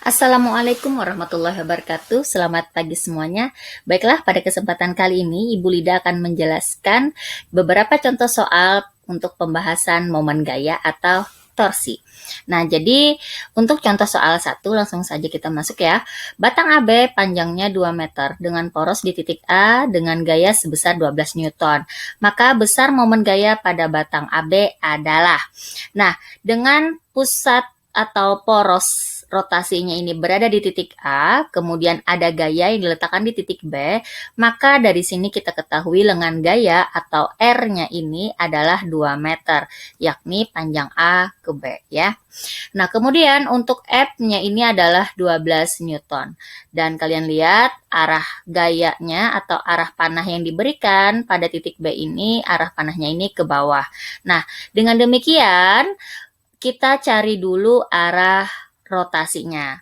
Assalamualaikum warahmatullahi wabarakatuh. Selamat pagi semuanya. Baiklah, pada kesempatan kali ini Ibu Lida akan menjelaskan beberapa contoh soal untuk pembahasan momen gaya atau torsi. Nah, jadi untuk contoh soal 1 langsung saja kita masuk ya. Batang AB panjangnya 2 meter dengan poros di titik A dengan gaya sebesar 12 Newton. Maka besar momen gaya pada batang AB adalah. Nah, dengan pusat atau poros rotasinya ini berada di titik A, kemudian ada gaya yang diletakkan di titik B, maka dari sini kita ketahui lengan gaya atau R-nya ini adalah 2 meter, yakni panjang A ke B ya. Nah, kemudian untuk F-nya ini adalah 12 Newton. Dan kalian lihat arah gayanya atau arah panah yang diberikan pada titik B ini, arah panahnya ini ke bawah. Nah, dengan demikian kita cari dulu arah rotasinya.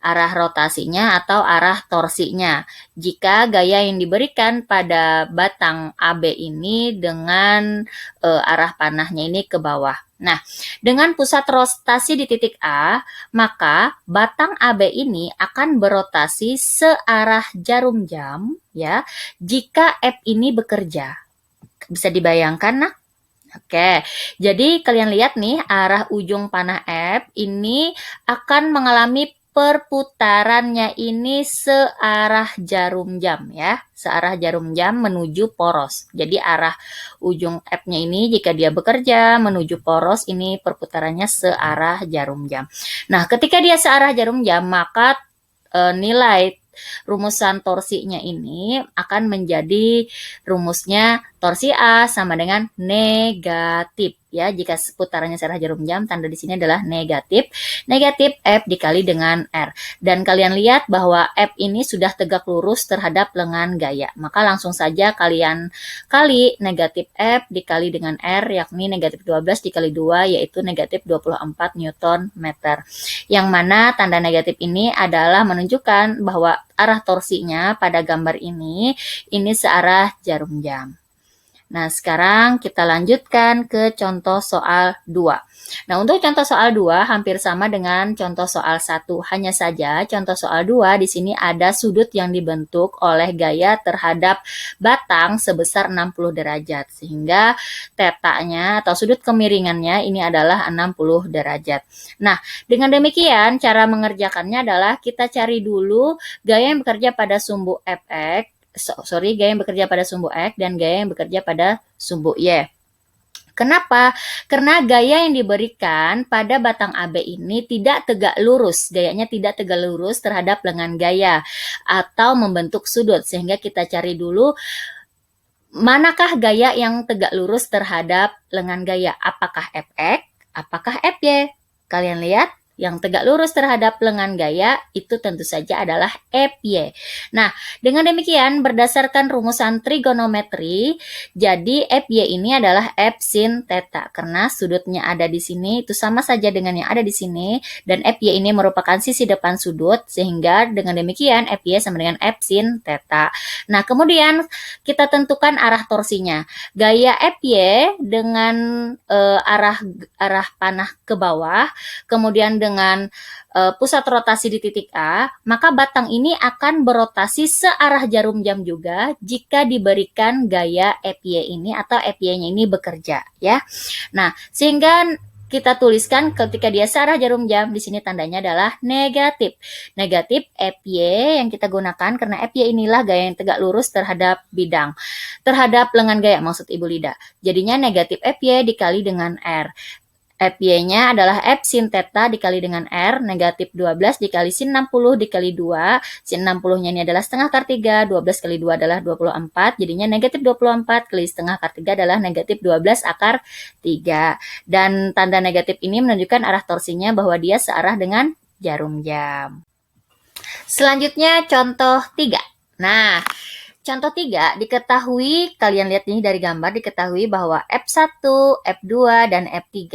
Arah rotasinya atau arah torsinya. Jika gaya yang diberikan pada batang AB ini dengan arah panahnya ini ke bawah. Nah, dengan pusat rotasi di titik A, maka batang AB ini akan berotasi searah jarum jam ya, jika F ini bekerja. Bisa dibayangkan, nah? Oke, jadi kalian lihat nih arah ujung panah F ini akan mengalami perputarannya ini searah jarum jam ya, searah jarum jam menuju poros. Jadi arah ujung F-nya ini jika dia bekerja menuju poros ini perputarannya searah jarum jam. Nah, ketika dia searah jarum jam maka nilai rumusan torsinya ini akan menjadi rumusnya torsi A sama dengan negatif ya. Jika putarannya searah jarum jam, tanda di sini adalah negatif. Negatif F dikali dengan R. Dan kalian lihat bahwa F ini sudah tegak lurus terhadap lengan gaya. Maka langsung saja kalian kali negatif F dikali dengan R, yakni negatif 12 dikali 2 yaitu negatif 24 Newton meter. Yang mana tanda negatif ini adalah menunjukkan bahwa arah torsinya pada gambar ini searah jarum jam. Nah, sekarang kita lanjutkan ke contoh soal 2. Nah, untuk contoh soal 2 hampir sama dengan contoh soal 1. Hanya saja contoh soal 2 di sini ada sudut yang dibentuk oleh gaya terhadap batang sebesar 60 derajat. Sehingga tetanya atau sudut kemiringannya ini adalah 60 derajat. Nah, dengan demikian cara mengerjakannya adalah kita cari dulu gaya yang bekerja pada sumbu Fx, gaya yang bekerja pada sumbu X dan gaya yang bekerja pada sumbu Y. Kenapa? Karena gaya yang diberikan pada batang AB ini tidak tegak lurus, gayanya tidak tegak lurus terhadap lengan gaya atau membentuk sudut, sehingga kita cari dulu manakah gaya yang tegak lurus terhadap lengan gaya, apakah Fx, apakah Fy. Kalian lihat? Yang tegak lurus terhadap lengan gaya itu tentu saja adalah Fy. Nah, dengan demikian berdasarkan rumusan trigonometri, jadi Fy ini adalah F sin theta. Karena sudutnya ada di sini itu sama saja dengan yang ada di sini dan Fy ini merupakan sisi depan sudut sehingga dengan demikian Fy sama dengan F sin theta. Nah, kemudian kita tentukan arah torsinya. Gaya Fy dengan arah panah ke bawah, kemudian dengan pusat rotasi di titik A, maka batang ini akan berotasi searah jarum jam juga jika diberikan gaya Fy ini atau Fy-nya ini bekerja ya. Nah, sehingga kita tuliskan ketika dia searah jarum jam, di sini tandanya adalah negatif. Negatif Fy yang kita gunakan karena Fy inilah gaya yang tegak lurus terhadap bidang, terhadap lengan gaya maksud Ibu Lida. Jadinya negatif Fy dikali dengan R. Fy-nya adalah F sin theta dikali dengan R, negatif 12 dikali sin 60 dikali 2, sin 60-nya ini adalah setengah akar 3, 12 kali 2 adalah 24, jadinya negatif 24 kali setengah akar 3 adalah negatif 12 akar 3. Dan tanda negatif ini menunjukkan arah torsinya bahwa dia searah dengan jarum jam. Selanjutnya contoh 3. Nah, contoh 3, diketahui, kalian lihat ini dari gambar, diketahui bahwa F1, F2, dan F3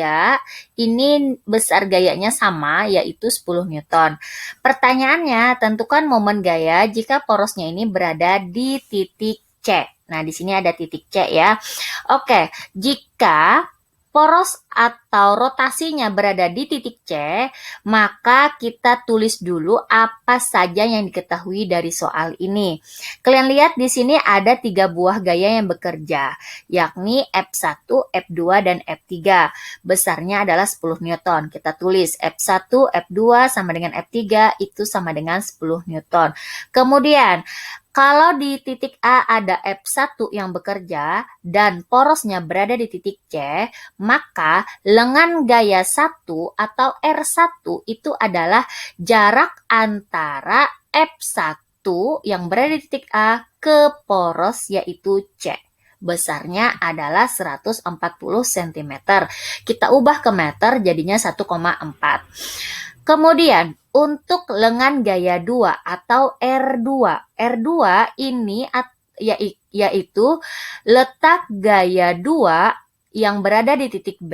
ini besar gayanya sama, yaitu 10 Newton. Pertanyaannya, tentukan momen gaya jika porosnya ini berada di titik C. Nah, di sini ada titik C ya. Oke, jika poros atau rotasinya berada di titik C, maka kita tulis dulu apa saja yang diketahui dari soal ini. Kalian lihat di sini ada 3 buah gaya yang bekerja, yakni F1, F2, dan F3. Besarnya adalah 10 Newton. Kita tulis F1, F2 sama dengan F3 itu sama dengan 10 Newton. Kemudian, kalau di titik A ada F1 yang bekerja dan porosnya berada di titik C, maka lengan gaya 1 atau R1 itu adalah jarak antara F1 yang berada di titik A ke poros yaitu C. Besarnya adalah 140 cm. Kita ubah ke meter jadinya 1,4. Kemudian untuk lengan gaya 2 atau R2. R2 ini yaitu letak gaya 2 yang berada di titik B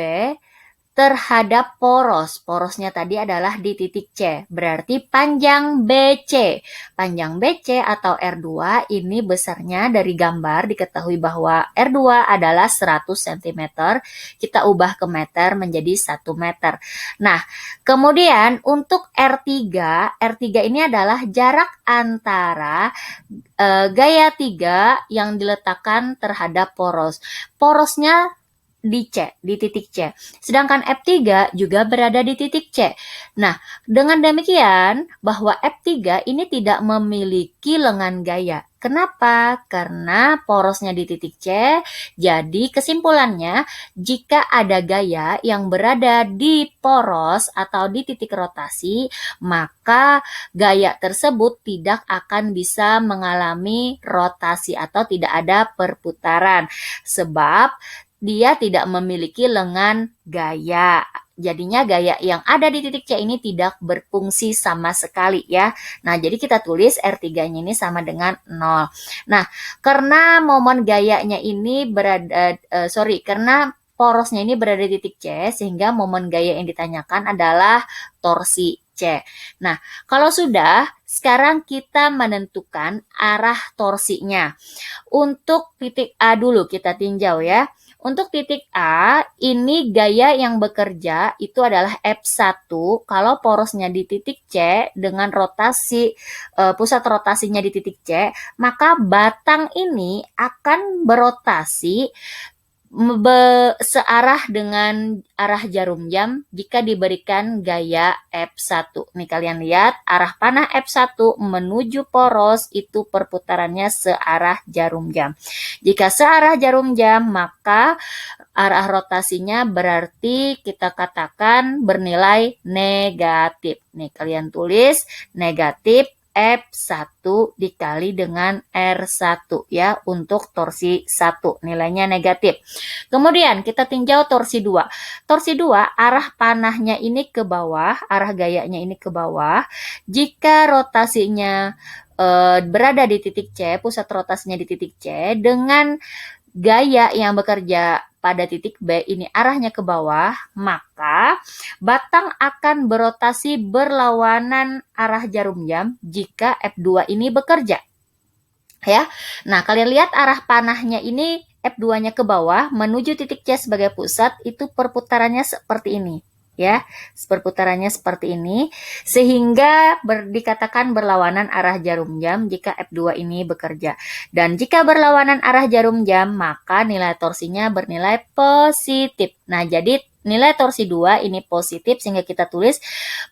terhadap poros. Porosnya tadi adalah di titik C. Berarti panjang BC. Panjang BC atau R2 ini besarnya dari gambar diketahui bahwa R2 adalah 100 cm. Kita ubah ke meter menjadi 1 meter. Nah, kemudian untuk R3, R3 ini adalah jarak antara gaya 3 yang diletakkan terhadap poros. Porosnya di C, di titik C. Sedangkan F3 juga berada di titik C. Nah, dengan demikian bahwa F3 ini tidak memiliki lengan gaya. Kenapa? Karena porosnya di titik C. Jadi kesimpulannya, jika ada gaya yang berada di poros atau di titik rotasi, maka gaya tersebut tidak akan bisa mengalami rotasi atau tidak ada perputaran. Sebab dia tidak memiliki lengan gaya. Jadinya gaya yang ada di titik C ini tidak berfungsi sama sekali ya. Nah, jadi kita tulis R3-nya ini sama dengan 0. Nah, karena momen gayanya ini karena porosnya ini berada di titik C, sehingga momen gaya yang ditanyakan adalah torsi C. Nah, kalau sudah, sekarang kita menentukan arah torsinya. Untuk titik A dulu kita tinjau ya. Untuk titik A, ini gaya yang bekerja itu adalah F1 kalau porosnya di titik C dengan rotasi pusat rotasinya di titik C, maka batang ini akan berotasi searah dengan arah jarum jam jika diberikan gaya F1. Nih kalian lihat arah panah F1 menuju poros itu perputarannya searah jarum jam. Jika searah jarum jam maka arah rotasinya berarti kita katakan bernilai negatif. Nih kalian tulis negatif F1 dikali dengan R1 ya untuk torsi 1. Nilainya negatif. Kemudian kita tinjau torsi 2. Torsi 2 arah panahnya ini ke bawah, arah gayanya ini ke bawah. Jika rotasinya berada di titik C, pusat rotasinya di titik C dengan gaya yang bekerja pada titik B ini arahnya ke bawah, maka batang akan berotasi berlawanan arah jarum jam jika F2 ini bekerja. Ya. Nah, kalian lihat arah panahnya ini F2-nya ke bawah menuju titik C sebagai pusat, itu perputarannya seperti ini. Ya, perputarannya seperti ini sehingga dikatakan berlawanan arah jarum jam jika F2 ini bekerja. Dan jika berlawanan arah jarum jam, maka nilai torsinya bernilai positif. Nah, jadi nilai torsi 2 ini positif sehingga kita tulis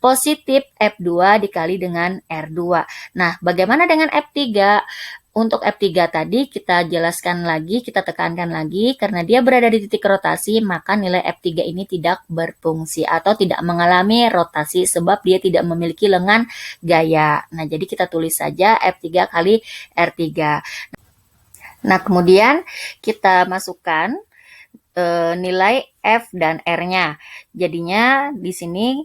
positif F2 dikali dengan R2. Nah, bagaimana dengan F3? Untuk F3 tadi kita jelaskan lagi, kita tekankan lagi, karena dia berada di titik rotasi, maka nilai F3 ini tidak berfungsi atau tidak mengalami rotasi sebab dia tidak memiliki lengan gaya. Nah, jadi kita tulis saja F3 kali R3. Nah, kemudian kita masukkan nilai F dan R-nya. Jadinya di sini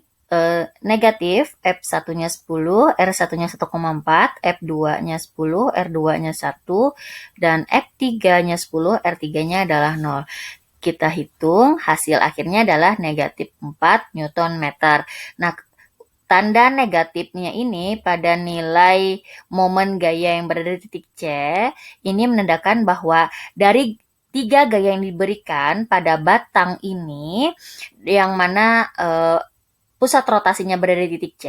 negatif, F1-nya 10, R1-nya 1,4, F2-nya 10, R2-nya 1, dan F3-nya 10, R3-nya adalah 0. Kita hitung, hasil akhirnya adalah negatif 4 Newton meter. Nah, tanda negatifnya ini pada nilai momen gaya yang berada di titik C, ini menandakan bahwa dari tiga gaya yang diberikan pada batang ini, yang mana pusat rotasinya berada di titik C,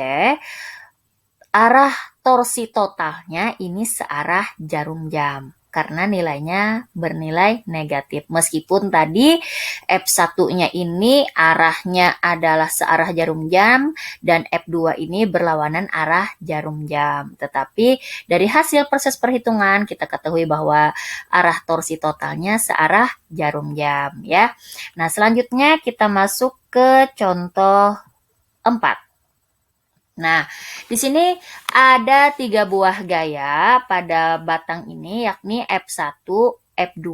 arah torsi totalnya ini searah jarum jam karena nilainya bernilai negatif. Meskipun tadi F1-nya ini arahnya adalah searah jarum jam dan F2 ini berlawanan arah jarum jam. Tetapi dari hasil proses perhitungan kita ketahui bahwa arah torsi totalnya searah jarum jam ya. Nah, selanjutnya kita masuk ke contoh 4. Nah, di sini ada 3 buah gaya pada batang ini, yakni F1, F2,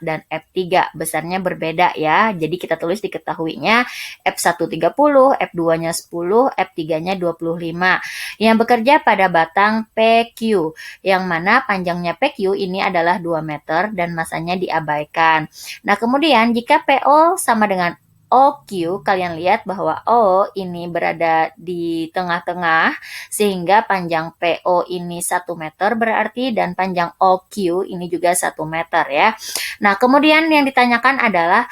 dan F3. Besarnya berbeda ya, jadi kita tulis diketahuinya F1 30, F2-nya 10, F3-nya 25. Yang bekerja pada batang PQ, yang mana panjangnya PQ ini adalah 2 meter dan masanya diabaikan. Nah, kemudian jika PO sama dengan OQ, kalian lihat bahwa O ini berada di tengah-tengah sehingga panjang PO ini 1 meter berarti dan panjang OQ ini juga 1 meter ya. Nah, kemudian yang ditanyakan adalah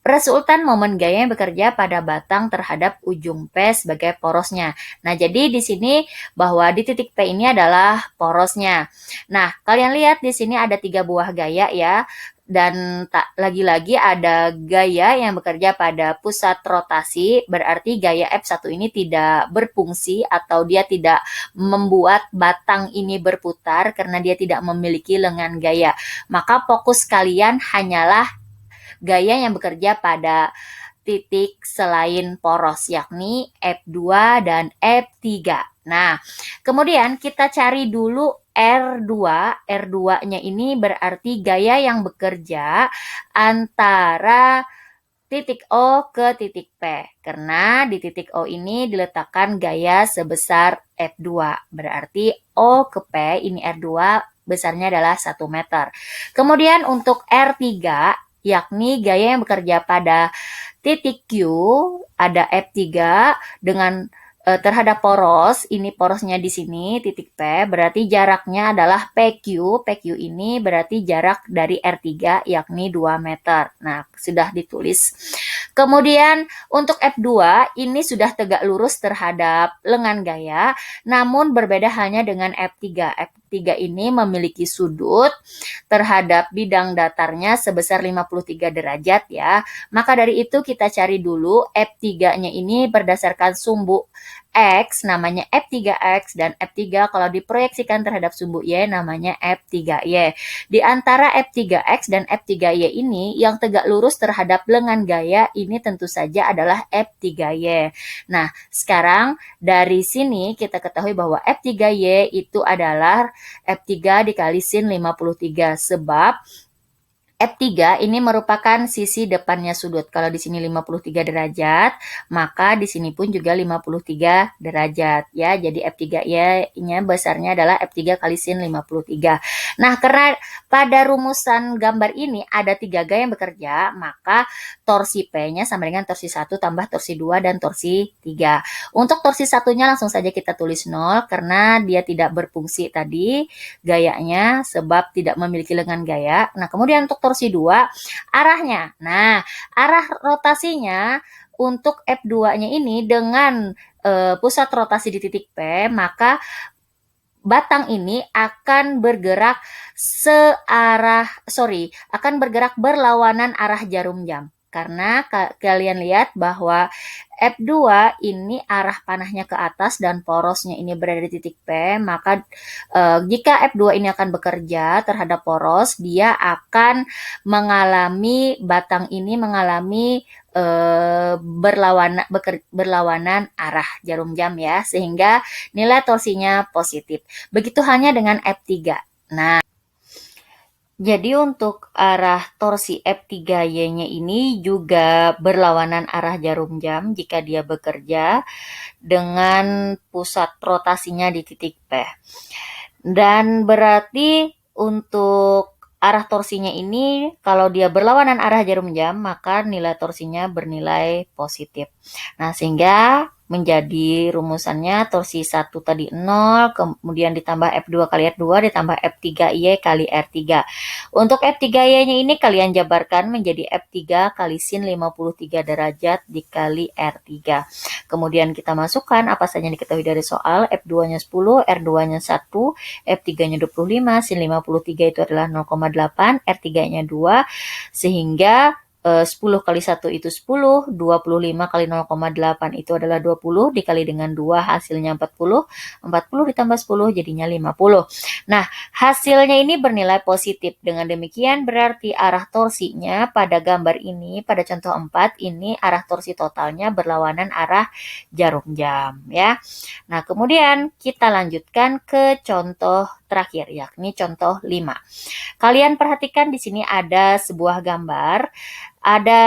resultan momen gaya yang bekerja pada batang terhadap ujung P sebagai porosnya. Nah, jadi di sini bahwa di titik P ini adalah porosnya. Nah, kalian lihat di sini ada 3 buah gaya ya. Dan lagi-lagi ada gaya yang bekerja pada pusat rotasi, berarti gaya F1 ini tidak berfungsi atau dia tidak membuat batang ini berputar karena dia tidak memiliki lengan gaya. Maka fokus kalian hanyalah gaya yang bekerja pada titik selain poros, yakni F2 dan F3. Nah, kemudian kita cari dulu R2. R2-nya ini berarti gaya yang bekerja antara titik O ke titik P. Karena di titik O ini diletakkan gaya sebesar F2. Berarti O ke P ini R2 besarnya adalah 1 meter. Kemudian untuk R3, yakni gaya yang bekerja pada titik Q, ada F3 dengan terhadap poros, ini porosnya di sini, titik P, berarti jaraknya adalah PQ. PQ ini berarti jarak dari R3, yakni 2 meter. Nah, sudah ditulis. Kemudian untuk F2, ini sudah tegak lurus terhadap lengan gaya, namun berbeda halnya dengan F3. F3 ini memiliki sudut terhadap bidang datarnya sebesar 53 derajat ya. Maka dari itu kita cari dulu F3-nya ini berdasarkan sumbu X namanya F3X dan F3 kalau diproyeksikan terhadap sumbu Y namanya F3Y. Di antara F3X dan F3Y ini yang tegak lurus terhadap lengan gaya ini tentu saja adalah F3Y. Nah, sekarang dari sini kita ketahui bahwa F3Y itu adalah F3 dikali sin 53 sebab F3 ini merupakan sisi depannya sudut. Kalau di sini 53 derajat, maka di sini pun juga 53 derajat ya. Jadi F3-nya besarnya adalah F3 kali sin 53. Nah, karena pada rumusan gambar ini ada 3 gaya yang bekerja, maka torsi P-nya sama dengan torsi 1 tambah torsi 2 dan torsi 3. Untuk torsi 1-nya langsung saja kita tulis 0 karena dia tidak berfungsi tadi gayanya sebab tidak memiliki lengan gaya. Nah, kemudian untuk torsi 2 arahnya. Nah, arah rotasinya untuk F2-nya ini dengan pusat rotasi di titik P, maka batang ini akan bergerak akan bergerak berlawanan arah jarum jam. Karena kalian lihat bahwa F2 ini arah panahnya ke atas dan porosnya ini berada di titik P, maka jika F2 ini akan bekerja terhadap poros, dia akan batang ini mengalami berlawanan arah jarum jam ya, sehingga nilai torsinya positif. Begitu halnya dengan F3. Nah, jadi untuk arah torsi F3Y-nya ini juga berlawanan arah jarum jam jika dia bekerja dengan pusat rotasinya di titik P. Dan berarti untuk arah torsinya ini kalau dia berlawanan arah jarum jam maka nilai torsinya bernilai positif. Nah, sehingga menjadi rumusannya torsi 1 tadi 0, kemudian ditambah F2 kali R2 ditambah F3Y kali R3. Untuk F3Y-nya ini kalian jabarkan menjadi F3 kali sin 53 derajat dikali R3. Kemudian kita masukkan apa saja yang diketahui dari soal. F2-nya 10, R2-nya 1, F3-nya 25, sin 53 itu adalah 0,8, R3-nya 2, sehingga 10 kali 1 itu 10, 25 kali 0,8 itu adalah 20, dikali dengan 2 hasilnya 40, 40 ditambah 10 jadinya 50. Nah, hasilnya ini bernilai positif. Dengan demikian berarti arah torsinya pada gambar ini, pada contoh 4 ini arah torsi totalnya berlawanan arah jarum jam ya. Nah, kemudian kita lanjutkan ke contoh terakhir yakni contoh 5. Kalian perhatikan di sini ada sebuah gambar, ada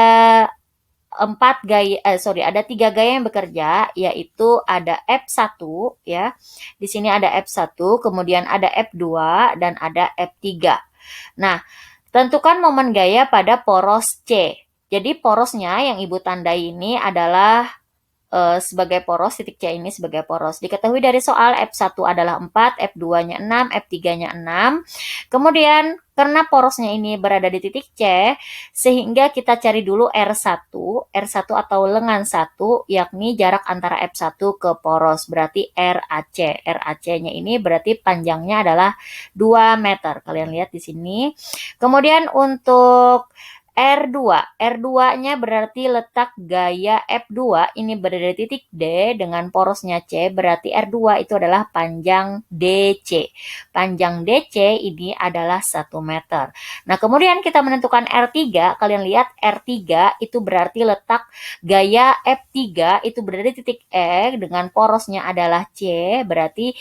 ada 3 gaya yang bekerja, yaitu ada F1 ya. Di sini ada F1, kemudian ada F2 dan ada F3. Nah, tentukan momen gaya pada poros C. Jadi porosnya yang Ibu tandai ini adalah sebagai poros, titik C ini sebagai poros. Diketahui dari soal F1 adalah 4, F2-nya 6, F3-nya 6. Kemudian karena porosnya ini berada di titik C, sehingga kita cari dulu R1 atau lengan 1, yakni jarak antara F1 ke poros, berarti RAC. RAC-nya ini berarti panjangnya adalah 2 meter. Kalian lihat di sini. Kemudian untuk R2-nya berarti letak gaya F2 ini berada di titik D dengan porosnya C, berarti R2 itu adalah panjang DC. Panjang DC ini adalah 1 meter. Nah, kemudian kita menentukan R3, kalian lihat R3 itu berarti letak gaya F3 itu berada di titik E dengan porosnya adalah C, berarti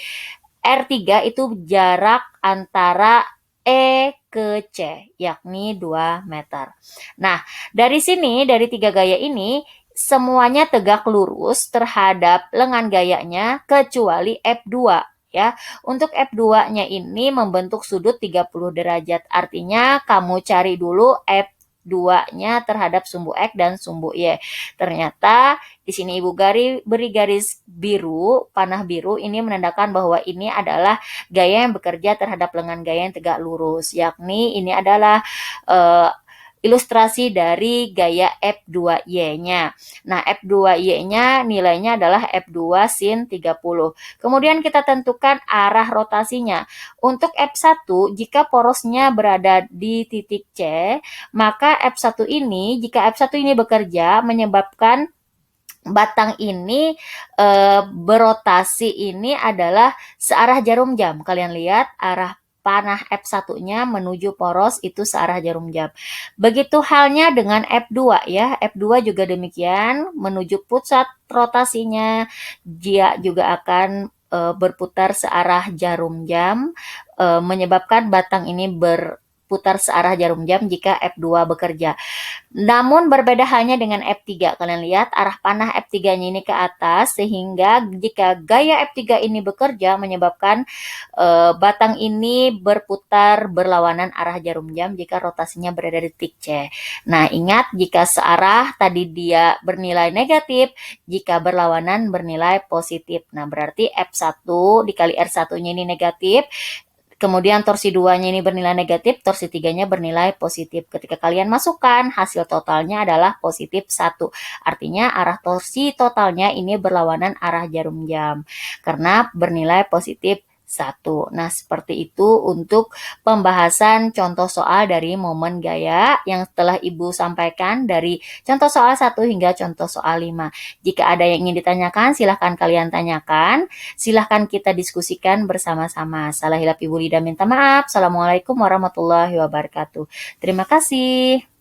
R3 itu jarak antara E ke C, yakni 2 meter. Nah, dari sini, dari 3 gaya ini, semuanya tegak lurus terhadap lengan gayanya, kecuali F2. Ya, untuk F2-nya ini membentuk sudut 30 derajat. Artinya, kamu cari dulu F2-nya terhadap sumbu X dan sumbu Y. Ternyata di sini Ibu beri garis biru, panah biru, ini menandakan bahwa ini adalah gaya yang bekerja terhadap lengan gaya yang tegak lurus, yakni ini adalah ilustrasi dari gaya F2Y-nya. Nah, F2Y-nya nilainya adalah F2 sin 30. Kemudian kita tentukan arah rotasinya. Untuk F1, jika porosnya berada di titik C, maka F1 ini, jika F1 ini bekerja, menyebabkan batang ini berotasi ini adalah searah jarum jam. Kalian lihat arah panah F1-nya menuju poros itu searah jarum jam. Begitu halnya dengan F2 ya. F2 juga demikian, menuju pusat rotasinya dia juga akan berputar searah jarum jam, menyebabkan batang ini berputar searah jarum jam jika F2 bekerja. Namun berbeda halnya dengan F3. Kalian lihat arah panah F3-nya ini ke atas, sehingga jika gaya F3 ini bekerja menyebabkan batang ini berputar berlawanan arah jarum jam jika rotasinya berada di titik C. Nah, ingat jika searah tadi dia bernilai negatif, jika berlawanan bernilai positif. Nah, berarti F1 dikali R1-nya ini negatif. Kemudian torsi 2-nya ini bernilai negatif, torsi 3-nya bernilai positif. Ketika kalian masukkan, hasil totalnya adalah positif 1. Artinya arah torsi totalnya ini berlawanan arah jarum jam. Karena bernilai positif 1. Nah, seperti itu untuk pembahasan contoh soal dari momen gaya yang telah Ibu sampaikan dari contoh soal 1 hingga contoh soal 5. Jika ada yang ingin ditanyakan, silahkan kalian tanyakan. Silahkan kita diskusikan bersama-sama. Salah hilap Ibu Lida minta maaf. Assalamualaikum warahmatullahi wabarakatuh. Terima kasih.